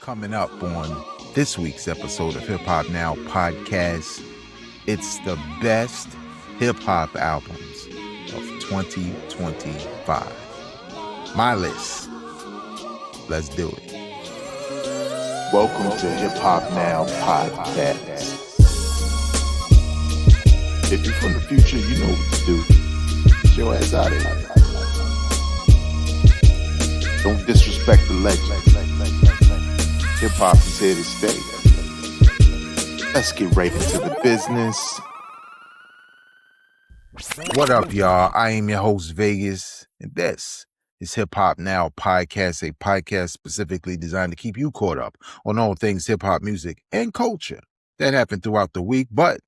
Coming up on this week's episode of Hip Hop Now podcast, it's the best hip hop albums of 2025. My list. Let's do it. Welcome to Hip Hop Now podcast. If you're from the future, you know what to do. Get your ass out of here. Don't disrespect the legend. Hip hop is here to stay. Let's get right into the business. What up, y'all? I am your host, Vegas, and this is Hip Hop Now podcast, a podcast specifically designed to keep you caught up on all things hip hop music and culture that happened throughout the week, but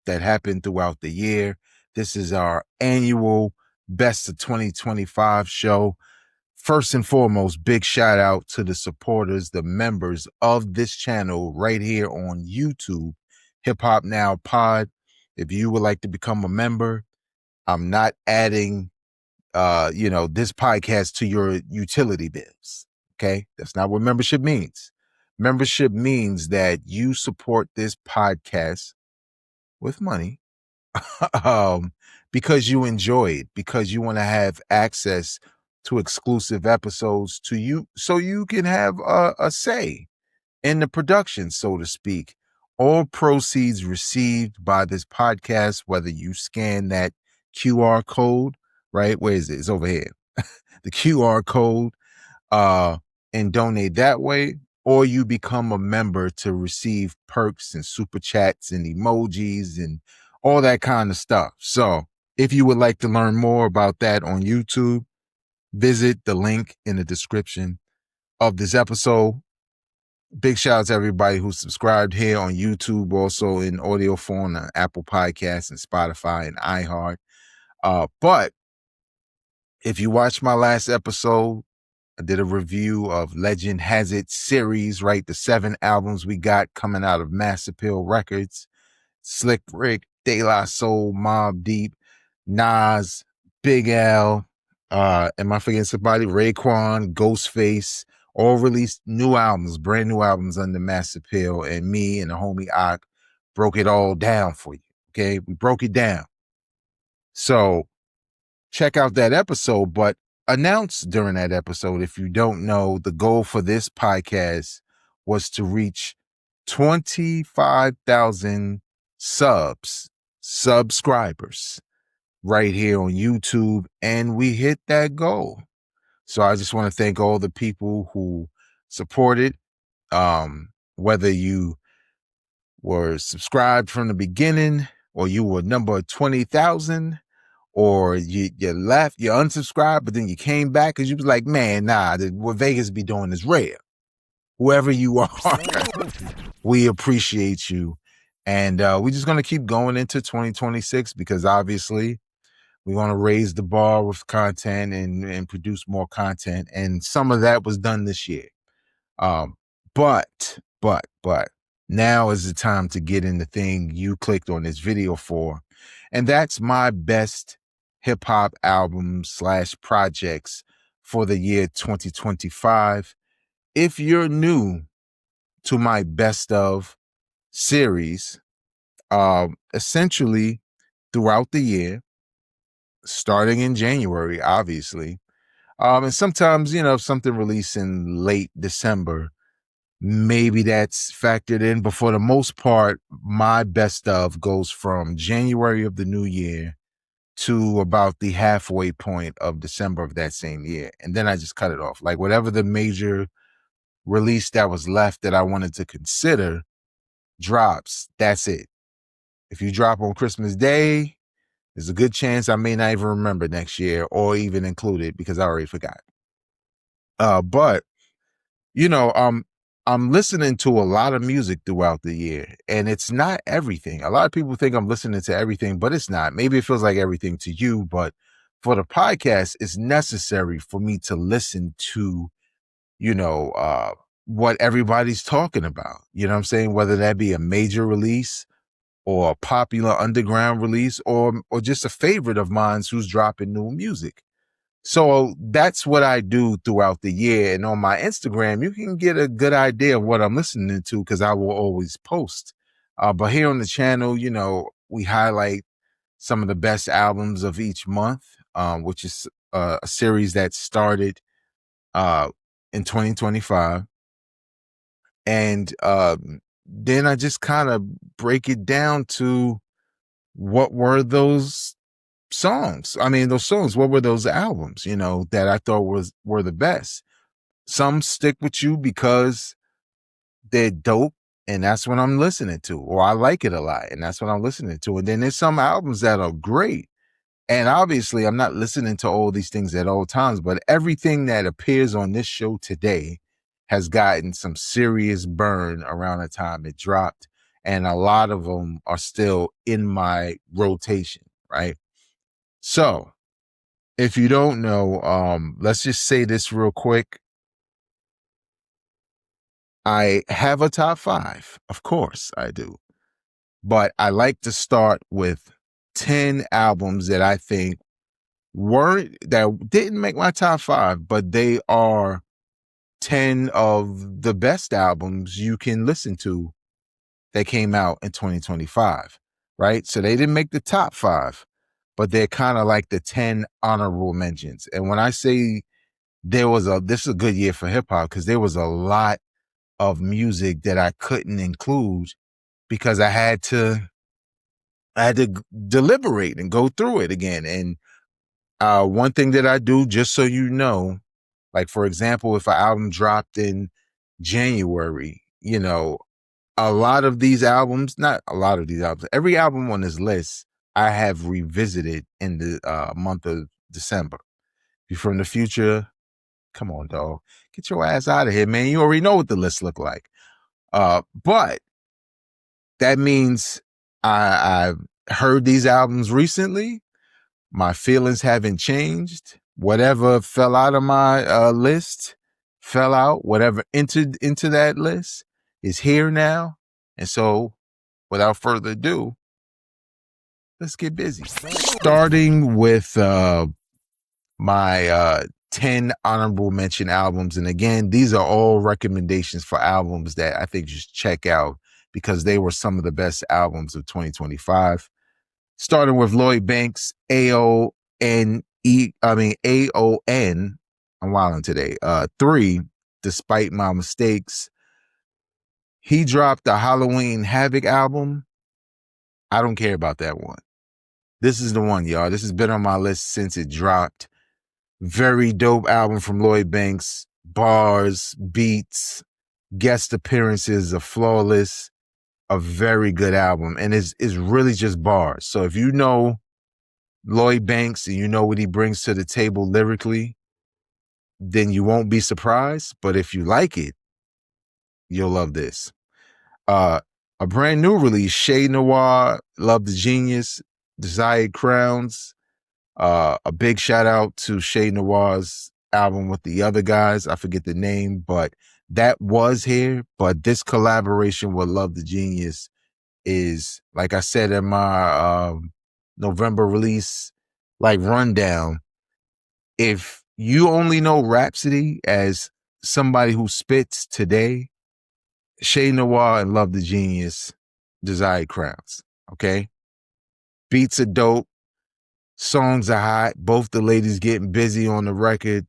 that happened throughout the year. This is our annual Best of 2025 show. First and foremost, big shout out to the supporters, the members of this channel right here on YouTube, Hip Hop Now Pod. If you would like to become a member, I'm not adding, this podcast to your utility bills. Okay, that's not what membership means. Membership means that you support this podcast with money, because you enjoy it, because you want to have access to exclusive episodes to you, so you can have a say in the production, so to speak. All proceeds received by this podcast, whether you scan that QR code, right? Where is it? It's over here. The QR code, and donate that way, or you become a member to receive perks and super chats and emojis and all that kind of stuff. So if you would like to learn more about that on YouTube, visit the link in the description of this episode. Big shout out to everybody who subscribed here on YouTube, also in audio form on Apple Podcasts and Spotify and iHeart. But if you watched my last episode, I did a review of Legend Has It series, right? The 7 albums we got coming out of Mass Appeal Records. Slick Rick, De La Soul, Mobb Deep, Nas, Big L, am I forgetting somebody? Raekwon, Ghostface, all released new albums, brand new albums under Mass Appeal, and me and the homie Ak broke it all down for you. Okay, we broke it down. So check out that episode, but announced during that episode, if you don't know, the goal for this podcast was to reach 25,000 subscribers right here on YouTube, and we hit that goal. So I just want to thank all the people who supported, whether you were subscribed from the beginning, or you were number 20,000, or you left, you unsubscribed, but then you came back because you was like, man, nah, what Vegas be doing is rare. Whoever you are, we appreciate you. And we're just going to keep going into 2026, because obviously we want to raise the bar with content and produce more content. And some of that was done this year. But now is the time to get in the thing you clicked on this video for. And that's my best hip hop albums / projects for the year 2025. If you're new to my best of series, essentially throughout the year, starting in January, obviously, and sometimes, if something released in late December, maybe that's factored in, but for the most part, my best of goes from January of the new year to about the halfway point of December of that same year, and then I just cut it off. Like, whatever the major release that was left that I wanted to consider drops, that's it. If you drop on Christmas Day, there's a good chance I may not even remember next year or even include it, because I already forgot. But I'm listening to a lot of music throughout the year, and it's not everything. A lot of people think I'm listening to everything, but it's not. Maybe it feels like everything to you, but for the podcast, it's necessary for me to listen to, what everybody's talking about. You know what I'm saying? Whether that be a major release or a popular underground release, or just a favorite of mine who's dropping new music. So that's what I do throughout the year. And on my Instagram, you can get a good idea of what I'm listening to because I will always post. But here on the channel, we highlight some of the best albums of each month, which is a series that started in 2025. And then I just kind of break it down to what were those songs. I mean, those songs, what were those albums, that I thought were the best. Some stick with you because they're dope, and that's what I'm listening to, or I like it a lot, and that's what I'm listening to. And then there's some albums that are great. And obviously, I'm not listening to all these things at all times, but everything that appears on this show today has gotten some serious burn around the time it dropped. And a lot of them are still in my rotation, right? So if you don't know, let's just say this real quick. I have a top 5. Of course I do. But I like to start with 10 albums that I think that didn't make my top 5, but they are 10 of the best albums you can listen to that came out in 2025, right? So they didn't make the top 5, but they're kind of like the 10 honorable mentions. And when I say this is a good year for hip hop, because there was a lot of music that I couldn't include because I had to deliberate and go through it again. And one thing that I do, just so you know, like, for example, if an album dropped in January, a lot of these albums, not a lot of these albums, every album on this list, I have revisited in the month of December. If you're from the future, come on, dog. Get your ass out of here, man. You already know what the list look like. But that means I've heard these albums recently. My feelings haven't changed. Whatever fell out of my list fell out. Whatever entered into that list is here now. And so, without further ado, let's get busy. Starting with my 10 honorable mention albums. And again, these are all recommendations for albums that I think you should check out because they were some of the best albums of 2025. Starting with Lloyd Banks, AON. I'm wilding today. 3, Despite My Mistakes. He dropped the Halloween Havoc album. I don't care about that one. This is the one, y'all. This has been on my list since it dropped. Very dope album from Lloyd Banks. Bars, beats, guest appearances are flawless. A very good album. And it's really just bars. So if you know Lloyd Banks and you know what he brings to the table lyrically, then you won't be surprised. But if you like it, you'll love this. A brand new release, Shay Noir, Love the Genius, Desired Crowns. A big shout out to Shay Noir's album with the other guys. I forget the name, but that was here. But this collaboration with Love the Genius is, like I said in my November release, like rundown. If you only know Rhapsody as somebody who spits today, Shay Noir and Love the Genius, Desired Crowns. Okay? Beats are dope. Songs are hot. Both the ladies getting busy on the record.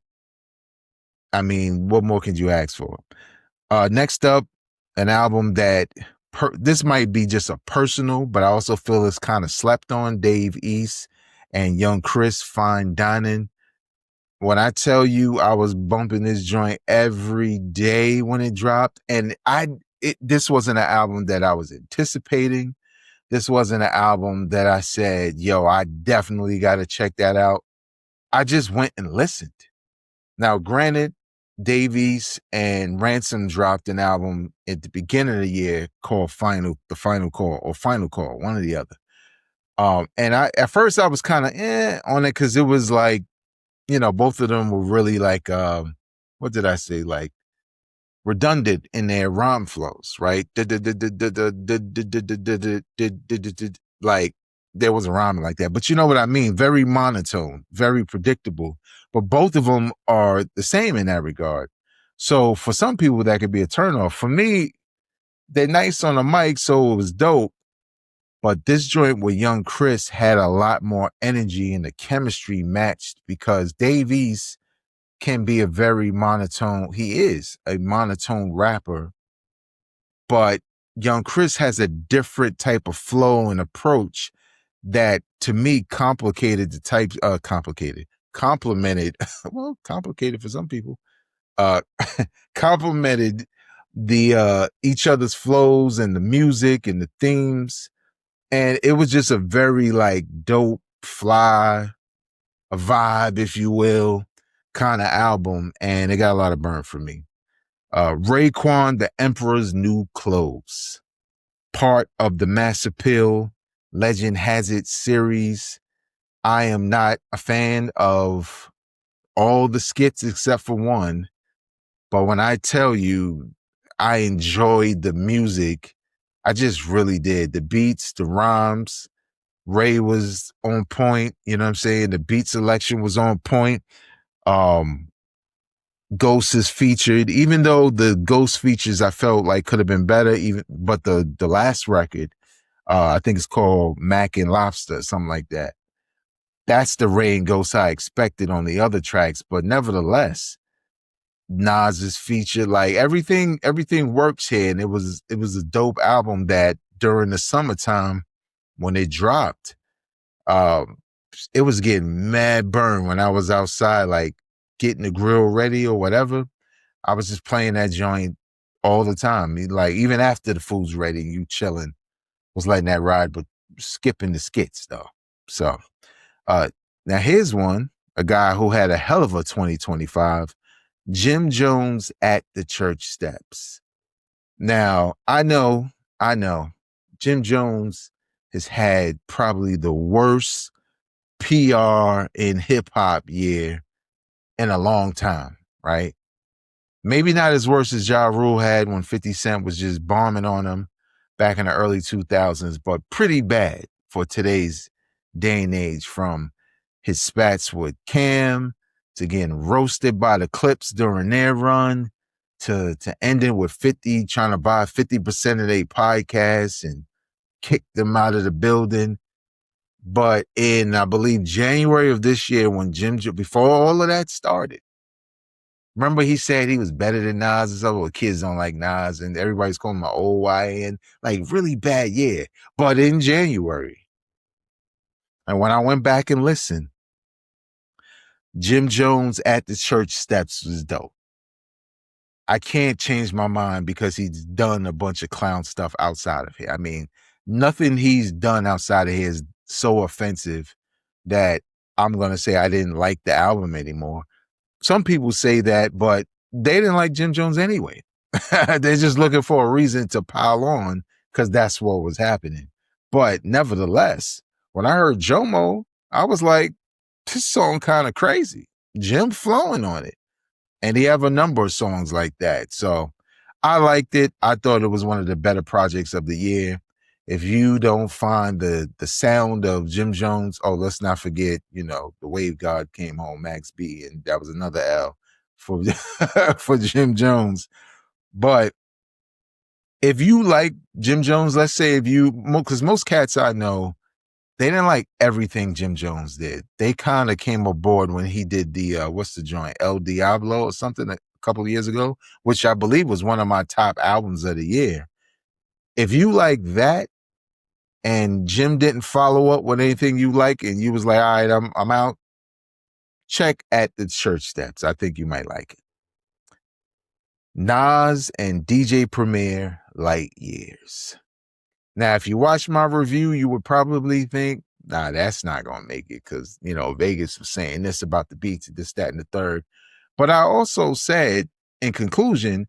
I mean, what more can you ask for? Next up, an album that this might be just a personal, but I also feel it's kind of slept on. Dave East and Young Chris, Fine Dining. When I tell you I was bumping this joint every day when it dropped, and this wasn't an album that I was anticipating. This wasn't an album that I said, yo, I definitely got to check that out. I just went and listened. Now, granted, Dave East and Ransom dropped an album at the beginning of the year called The Final Call, or Final Call, one or the other. And at first I was kind of on it because it was like, both of them were really like, what did I say? Like redundant in their rhyme flows, right? Like there was a rhyming like that, but you know what I mean? Very monotone, very predictable. But both of them are the same in that regard. So for some people, that could be a turnoff. For me, they're nice on the mic, so it was dope. But this joint with Young Chris had a lot more energy and the chemistry matched because Dave East can be a very monotone. He is a monotone rapper, but Young Chris has a different type of flow and approach that to me complicated the type complemented well, complicated for some people, uh complemented the each other's flows and the music and the themes. And it was just a very like dope, fly, a vibe, if you will, kind of album. And it got a lot of burn for me. Raekwon, The Emperor's New Clothes, part of the Mass Appeal Legend Has It series. I am not a fan of all the skits except for one. But when I tell you I enjoyed the music, I just really did. The beats, the rhymes, Ray was on point. You know what I'm saying? The beat selection was on point. Ghost is featured, even though the Ghost features I felt like could have been better, but the last record, I think it's called Mac and Lobster, something like that. That's the Ray and Ghost I expected on the other tracks, but nevertheless, Nas is featured. Like everything works here, and it was a dope album that during the summertime when it dropped, it was getting mad burn when I was outside, like getting the grill ready or whatever. I was just playing that joint all the time. Like even after the food's ready, you chilling, was letting that ride, but skipping the skits though. So now here's one, a guy who had a hell of a 2025, Jim Jones at the Church Steps. Now, I know, Jim Jones has had probably the worst PR in hip hop year in a long time, right? Maybe not as worse as Ja Rule had when 50 Cent was just bombing on him back in the early 2000s, but pretty bad for today's day and age, from his spats with Cam to getting roasted by the Clips during their run to ending with 50 trying to buy 50% of their podcasts and kick them out of the building. But in, I believe, January of this year, when before all of that started, remember he said he was better than Nas and stuff. Well, kids don't like Nas and everybody's calling him an old YN. Like really bad year. But in January, and when I went back and listened, Jim Jones at the Church Steps was dope. I can't change my mind because he's done a bunch of clown stuff outside of here. I mean, nothing he's done outside of here is so offensive that I'm going to say I didn't like the album anymore. Some people say that, but they didn't like Jim Jones anyway. They're just looking for a reason to pile on because that's what was happening. But nevertheless, when I heard Jomo, I was like, this song kind of crazy. Jim flowing on it. And he have a number of songs like that. So I liked it. I thought it was one of the better projects of the year. If you don't find the sound of Jim Jones, oh, let's not forget, the Wave God came home, Max B, and that was another L for for Jim Jones. But if you like Jim Jones, let's say because most cats I know, they didn't like everything Jim Jones did. They kind of came aboard when he did the, what's the joint, El Diablo or something a couple of years ago, which I believe was one of my top albums of the year. If you like that and Jim didn't follow up with anything you like and you was like, all right, I'm out, check At the Church Steps. I think you might like it. Nas and DJ Premier, Light Years. Now, if you watch my review, you would probably think, nah, that's not going to make it because, Vegas was saying this about the beats, this, that, and the third. But I also said, in conclusion,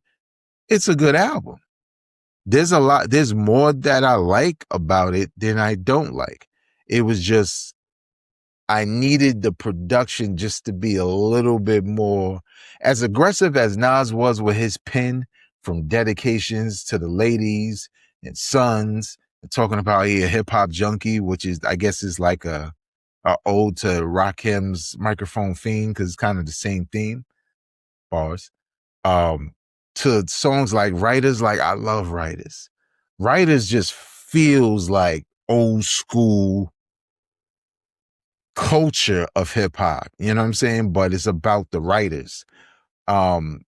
it's a good album. There's more that I like about it than I don't like. It was just, I needed the production just to be a little bit more, as aggressive as Nas was with his pen, from Dedications to The Ladies and Sons talking about he a hip hop junkie, which is I guess is like a ode to Rakim's Microphone Fiend because it's kind of the same theme. Bars. Um, to songs like Writers, like I love Writers. Writers just feels like old school culture of hip hop. You know what I'm saying? But it's about the writers. Um,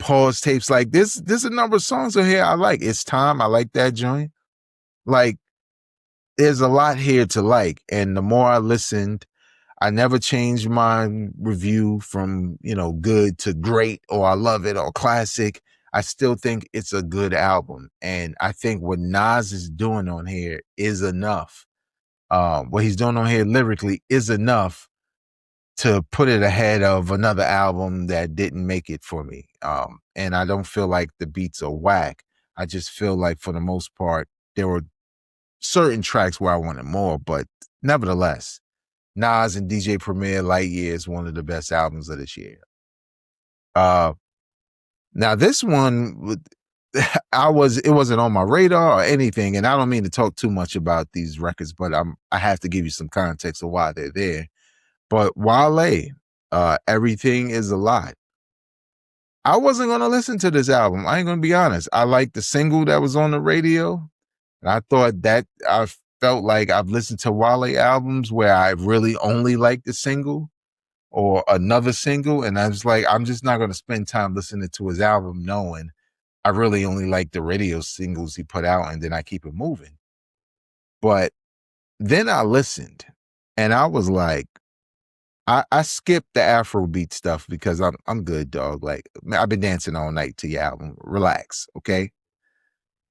Pause tapes like this. There's a number of songs on here I like. It's Time. I like that joint. Like, there's a lot here to like. And the more I listened, I never changed my review from, good to great or I love it or classic. I still think it's a good album. And I think what Nas is doing on here is enough. What he's doing on here lyrically is enough to put it ahead of another album that didn't make it for me. And I don't feel like the beats are whack. I just feel like for the most part, there were certain tracks where I wanted more, but nevertheless, Nas and DJ Premier Lightyear is one of the best albums of this year. Now this one, it wasn't on my radar or anything, and I don't mean to talk too much about these records, but I have to give you some context of why they're there. But Wale, Everything Is a Lot. I wasn't gonna listen to this album. I ain't gonna be honest. I liked the single that was on the radio, and I thought that I felt like I've listened to Wale albums where I really only like the single or another single, and I was like, I'm just not gonna spend time listening to his album knowing I really only like the radio singles he put out, and then I keep it moving. But then I listened, and I was like, I skipped the Afrobeat stuff because I'm good, dog. Like, man, I've been dancing all night to your album. Relax, okay?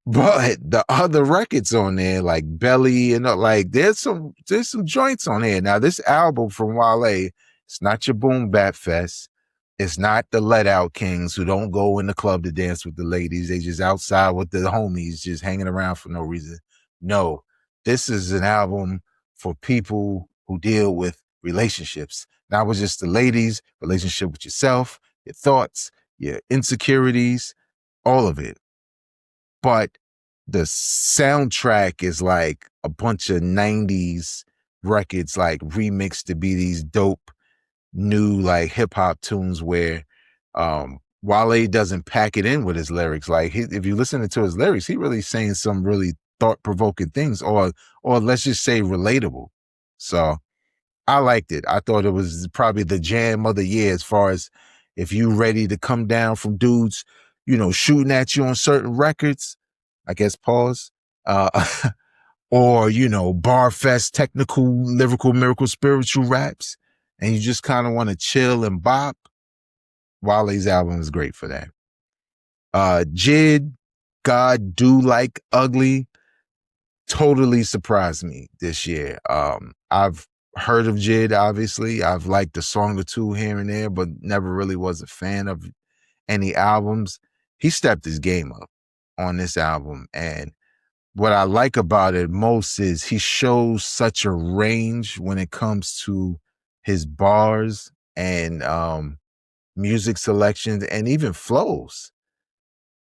But the other records on there, like Belly and like there's some joints on here. Now, this album from Wale, it's not your boom bap fest. It's not the let out kings who don't go in the club to dance with the ladies. They just outside with the homies, just hanging around for no reason. No, this is an album for people who deal with relationships. Not with just the ladies, relationship with yourself, your thoughts, your insecurities, all of it. But the soundtrack is like a bunch of 90s records, like remixed to be these dope new like hip hop tunes where Wale doesn't pack it in with his lyrics. Like if you listen to his lyrics, he really saying some really thought-provoking things, or let's just say relatable. So I liked it. I thought it was probably the jam of the year as far as if you ready to come down from dudes, shooting at you on certain records, I guess pause. Or, bar fest, technical, lyrical, miracle, spiritual raps, and you just kind of want to chill and bop. Wale's album is great for that. Jid, God Do Like Ugly, totally surprised me this year. I've heard of Jid, obviously. I've liked a song or two here and there, but never really was a fan of any albums. He stepped his game up on this album, and what I like about it most is he shows such a range when it comes to his bars and music selections and even flows.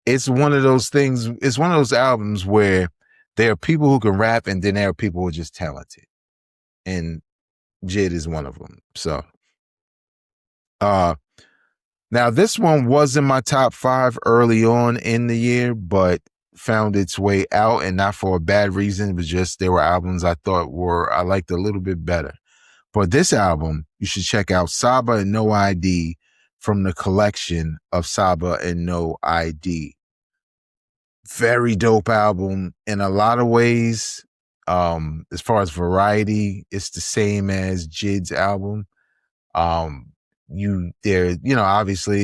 It's one of those things, it's one of those albums where there are people who can rap and then there are people who are just talented. And Jid is one of them. So now this one was in my top 5 early on in the year, but found its way out, and not for a bad reason. It was just there were albums I thought I liked a little bit better. For this album, you should check out Saba and No ID from the collection of Saba and No ID. Very dope album in a lot of ways. As far as variety, it's the same as Jid's album. Obviously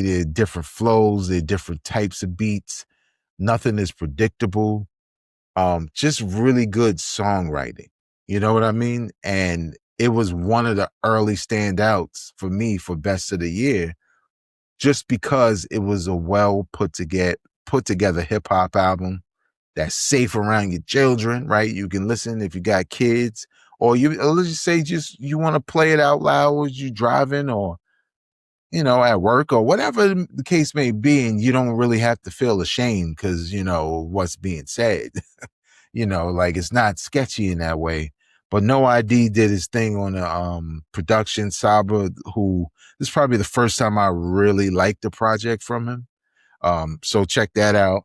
there are different flows, there are different types of beats. Nothing is predictable. Just really good songwriting. You know what I mean? And it was one of the early standouts for me for best of the year, just because it was a well put together hip hop album that's safe around your children, right? You can listen if you got kids, or let's just say you want to play it out loud as you driving or at work or whatever the case may be, and you don't really have to feel ashamed because, what's being said. like it's not sketchy in that way. But No ID did his thing on the production. Saba, who this is probably the first time I really liked the project from him. So check that out.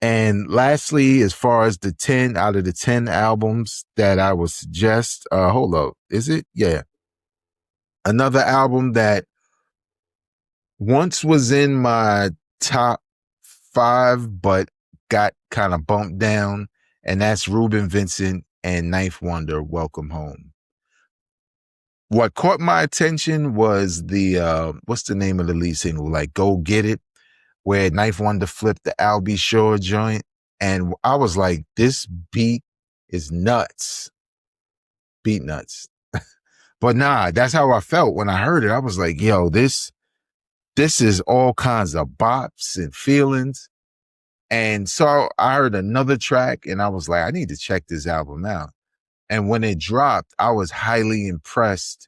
And lastly, as far as the 10 out of the 10 albums that I would suggest, hold up, is it? Yeah. Another album that once was in my top 5, but got kind of bumped down, and that's Reuben Vincent and Ninth Wonder, Welcome Home. What caught my attention was the, what's the name of the lead single? Like Go Get It, where Ninth Wonder flipped the Al B. Shore joint. And I was like, this beat is nuts. Beat nuts. But nah, that's how I felt when I heard it. I was like, yo, this is all kinds of bops and feelings. And so I heard another track and I was like, I need to check this album out. And when it dropped, I was highly impressed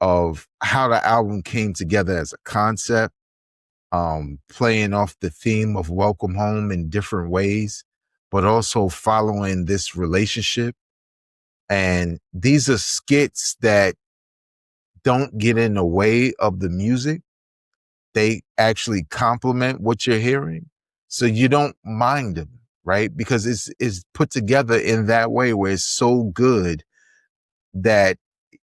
of how the album came together as a concept, playing off the theme of Welcome Home in different ways, but also following this relationship. And these are skits that don't get in the way of the music. They actually complement what you're hearing. So you don't mind them, right? Because it's put together in that way where it's so good that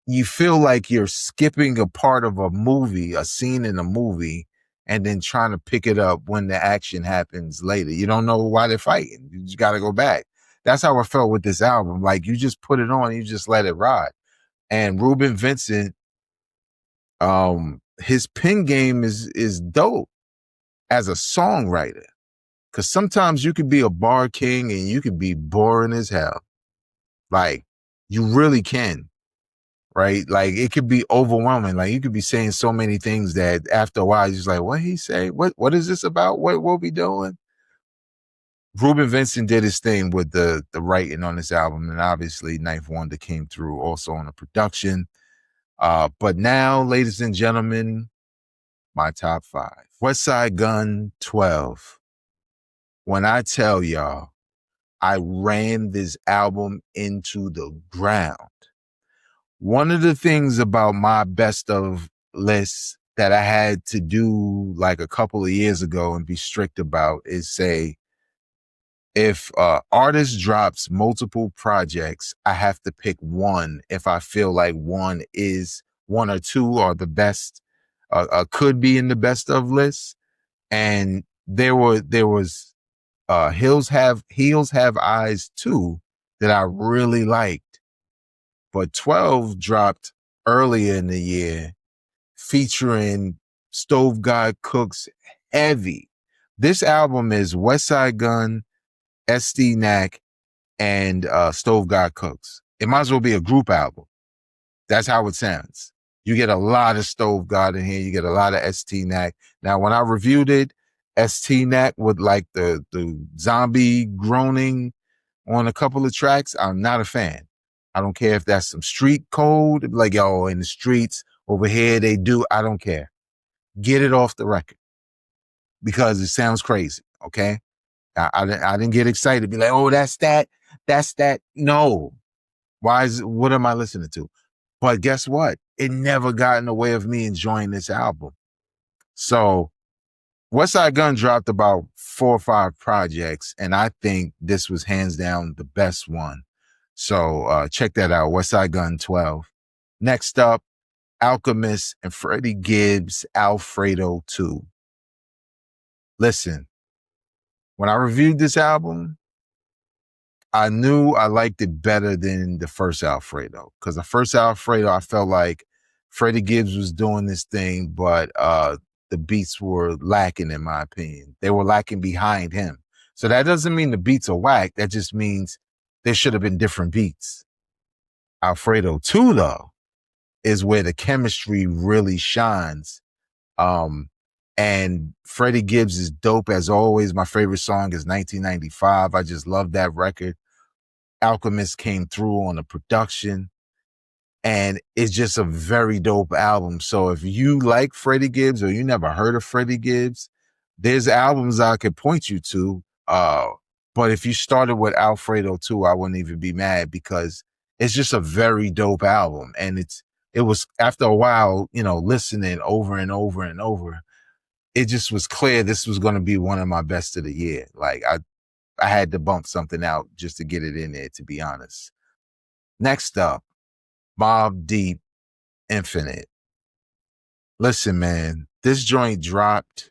you feel like you're skipping a part of a movie, a scene in a movie, and then trying to pick it up when the action happens later. You don't know why they're fighting. You just got to go back. That's how I felt with this album. Like you just put it on, you just let it ride. And Reuben Vincent, his pen game is dope as a songwriter. Cause sometimes you could be a bar king and you could be boring as hell. Like you really can. Right? Like it could be overwhelming. Like you could be saying so many things that after a while you're just like, what he say? What is this about? What we doing? Reuben Vincent did his thing with the writing on this album, and obviously Ninth Wonder came through also on the production. But now, ladies and gentlemen, my top 5. Westside Gunn 12. When I tell y'all, I ran this album into the ground. One of the things about my best of lists that I had to do like a couple of years ago and be strict about is say, if artist drops multiple projects, I have to pick one if I feel like one or two are the best, could be in the best of lists. And there was Heels Have Eyes 2 that I really liked. But 12 dropped earlier in the year featuring Stove God Cook's Heavy. This album is Westside Gunn, SD Knack, and Stove God Cooks. It might as well be a group album. That's how it sounds. You get a lot of Stove God in here. You get a lot of ST Knack. Now, when I reviewed it, ST Knack with like the zombie groaning on a couple of tracks, I'm not a fan. I don't care if that's some street code, like, yo, in the streets over here, they do. I don't care. Get it off the record because it sounds crazy, okay? I didn't get excited, be like, oh, that's that. No. What am I listening to? But guess what? It never got in the way of me enjoying this album. So Westside Gunn dropped about 4 or 5 projects, and I think this was hands down the best one. So check that out, Westside Gunn 12. Next up, Alchemist and Freddie Gibbs, Alfredo 2. Listen, when I reviewed this album, I knew I liked it better than the first Alfredo. Because the first Alfredo, I felt like Freddie Gibbs was doing this thing, but the beats were lacking, in my opinion. They were lacking behind him. So that doesn't mean the beats are whack. That just means there should have been different beats. Alfredo 2, though, is where the chemistry really shines. And Freddie Gibbs is dope as always. My favorite song is 1995. I just love that record. Alchemist came through on the production, and it's just a very dope album. So if you like Freddie Gibbs or you never heard of Freddie Gibbs, there's albums I could point you to. But if you started with Alfredo too, I wouldn't even be mad because it's just a very dope album. And it was after a while, listening over and over and over, it just was clear this was going to be one of my best of the year. Like I had to bump something out just to get it in there, to be honest. Next up, Mobb Deep, Infinite. Listen, man, this joint dropped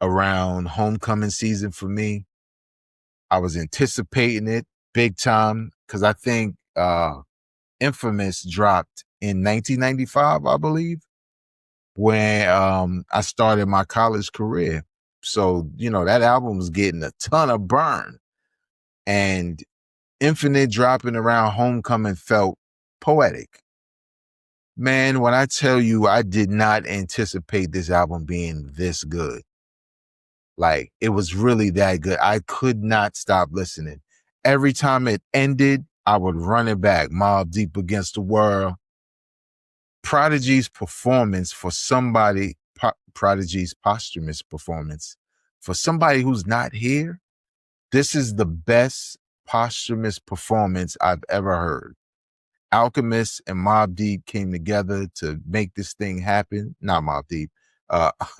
around homecoming season for me. I was anticipating it big time because I think Infamous dropped in 1995, I believe, when I started my college career. So, that album was getting a ton of burn. And Infinite dropping around homecoming felt poetic. Man, when I tell you I did not anticipate this album being this good. Like, it was really that good. I could not stop listening. Every time it ended, I would run it back. Mobb Deep Against the World. Prodigy's performance for somebody, Prodigy's posthumous performance for somebody who's not here, this is the best posthumous performance I've ever heard. Alchemist and Mobb Deep came together to make this thing happen. Not Mobb Deep.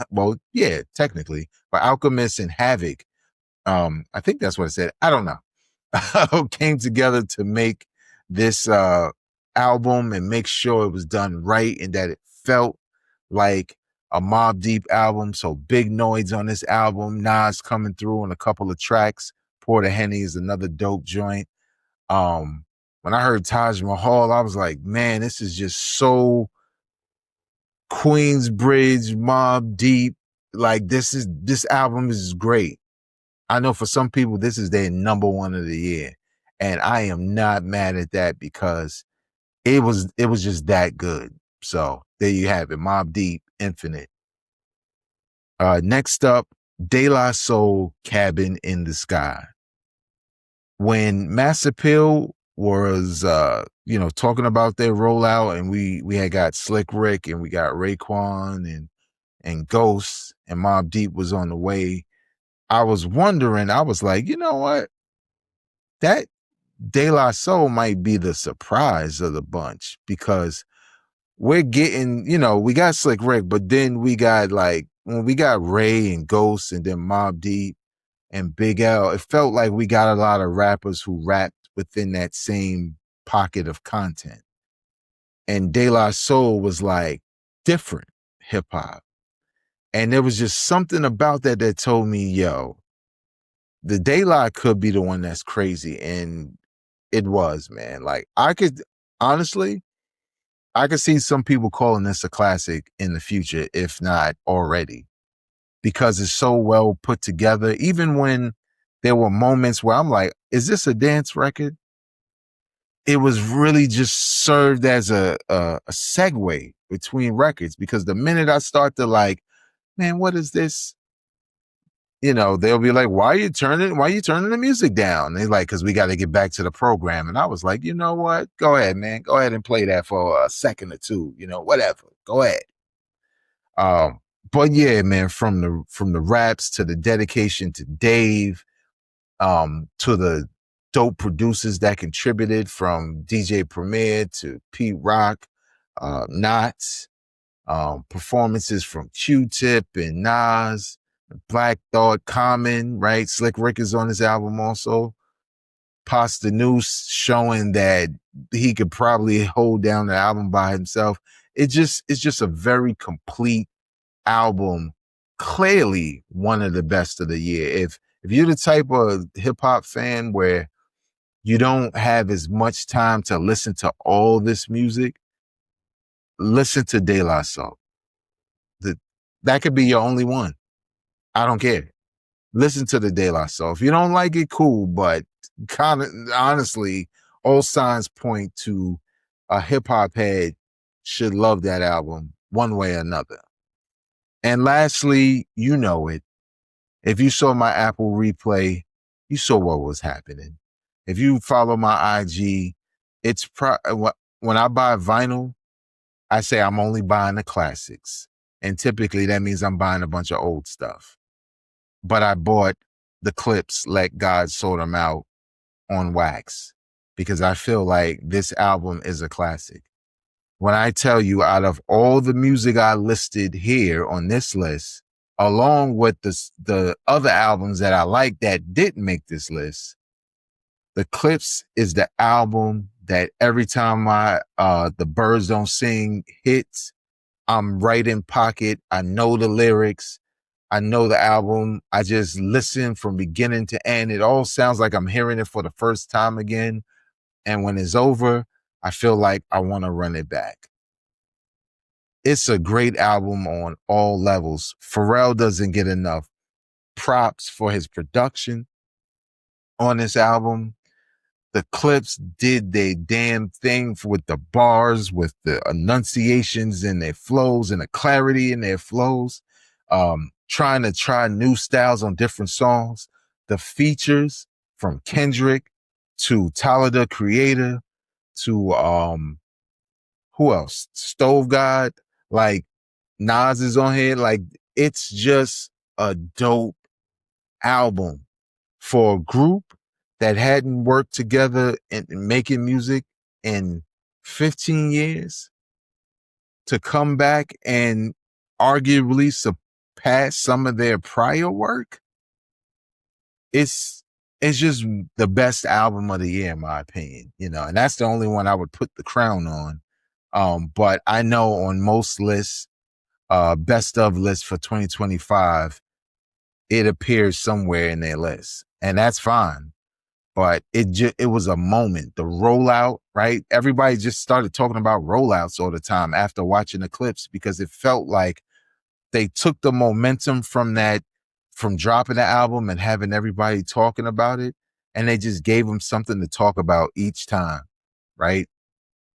Well, yeah, technically, but Alchemist and Havoc. I think that's what it said. I don't know. Came together to make this album and make sure it was done right and that it felt like a Mobb Deep album. So Big Noise on this album. Nas coming through on a couple of tracks. Pour the Henny is another dope joint. When I heard Taj Mahal, I was like, man, this is just so Queensbridge, Mobb Deep. Like this album is great. I know for some people, this is their number one of the year. And I am not mad at that because it was just that good. So there you have it. Mobb Deep, Infinite. Next up, De La Soul, Cabin in the Sky. When Mass Appeal was talking about their rollout, and we had got Slick Rick and we got Raekwon and Ghost and Mobb Deep was on the way, I was wondering, I was like, you know what? That De La Soul might be the surprise of the bunch because we're getting, we got Slick Rick, but then we got when we got Ray and Ghost and then Mobb Deep and Big L, it felt like we got a lot of rappers who rapped within that same pocket of content. And De La Soul was like different hip hop. And there was just something about that told me, yo, the De La could be the one that's crazy. And it was, man. Like I could see some people calling this a classic in the future, if not already, because it's so well put together. Even when there were moments where I'm like, is this a dance record? It was really just served as a segue between records, because the minute I start to like, man, what is this? They'll be like, why are you turning the music down? They're like, because we got to get back to the program. And I was like, you know what? Go ahead, man. Go ahead and play that for a second or two, whatever. Go ahead. But yeah, man, from the raps to the dedication to Dave, to the dope producers that contributed, from DJ Premier to Pete Rock, Knots, performances from Q-Tip and Nas, Black Thought, Common, right? Slick Rick is on this album also. Pasta Noose showing that he could probably hold down the album by himself. It's just a very complete album. Clearly one of the best of the year. If you're the type of hip hop fan where you don't have as much time to listen to all this music, listen to De La Soul. That could be your only one. I don't care. Listen to the De La Soul. If you don't like it, cool. But kind of honestly, all signs point to a hip hop head should love that album one way or another. And lastly, you know it. If you saw my Apple replay, you saw what was happening. If you follow my IG, it's when I buy vinyl, I say I'm only buying the classics. And typically that means I'm buying a bunch of old stuff. But I bought the Clips Let God Sort 'Em Out on wax, because I feel like this album is a classic. When I tell you, out of all the music I listed here on this list, along with the other albums that I like that didn't make this list, The Clips is the album that every time The Birds Don't Sing hits, I'm right in pocket. I know the lyrics. I know the album. I just listen from beginning to end. It all sounds like I'm hearing it for the first time again. And when it's over, I feel like I want to run it back. It's a great album on all levels. Pharrell doesn't get enough props for his production on this album. The Clips did their damn thing with the bars, with the enunciations in their flows and the clarity in their flows. Trying to try new styles on different songs. The features from Kendrick to Tyler the Creator to who else? Stove God, like Nas is on here. Like, it's just a dope album for a group that hadn't worked together in making music in 15 years to come back and arguably surpass some of their prior work. It's just the best album of the year, in my opinion, and that's the only one I would put the crown on. But I know on most lists, best of lists for 2025, it appears somewhere in their list, and that's fine. But it was a moment. The rollout, right? Everybody just started talking about rollouts all the time after watching the Clips, because it felt like they took the momentum from dropping the album and having everybody talking about it, and they just gave them something to talk about each time, right?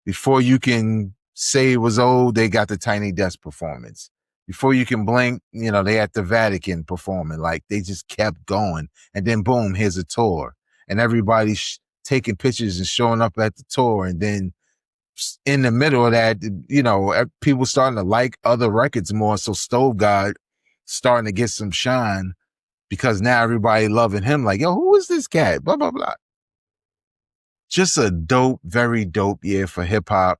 Before you can say it was old, they got the Tiny Desk performance. Before you can blink, they at the Vatican performing. Like, they just kept going. And then boom, here's a tour. And everybody's taking pictures and showing up at the tour. And then in the middle of that, people starting to like other records more. So Stove God starting to get some shine, because now everybody loving him. Like, yo, who is this cat? Blah, blah, blah. Just a dope, very dope year for hip hop.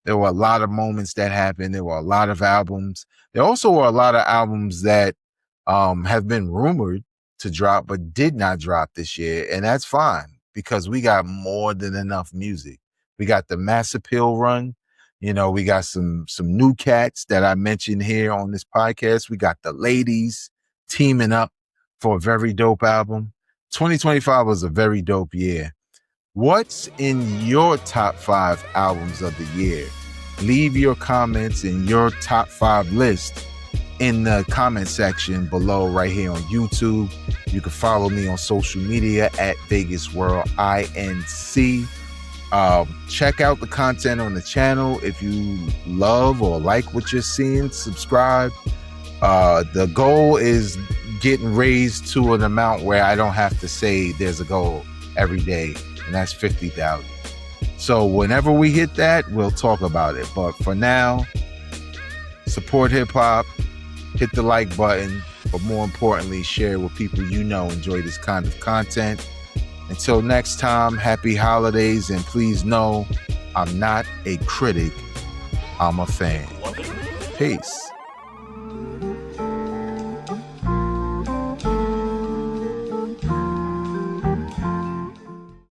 There were a lot of moments that happened. There were a lot of albums. There also were a lot of albums that have been rumored to drop but did not drop this year. And that's fine, because we got more than enough music. We got the Mass Appeal run. We got some new cats that I mentioned here on this podcast. We got the ladies teaming up for a very dope album. 2025 was a very dope year. What's in your top 5 albums of the year? Leave your comments in your top 5 list in the comment section below right here on YouTube. You can follow me on social media at Vegas World INC. Check out the content on the channel. If you love or like what you're seeing, subscribe. The goal is getting raised to an amount where I don't have to say there's a goal every day, and that's 50,000. So whenever we hit that, we'll talk about it. But for now, support hip hop, hit the like button, but more importantly, share with people enjoy this kind of content. Until next time, happy holidays, and please know I'm not a critic, I'm a fan. Peace.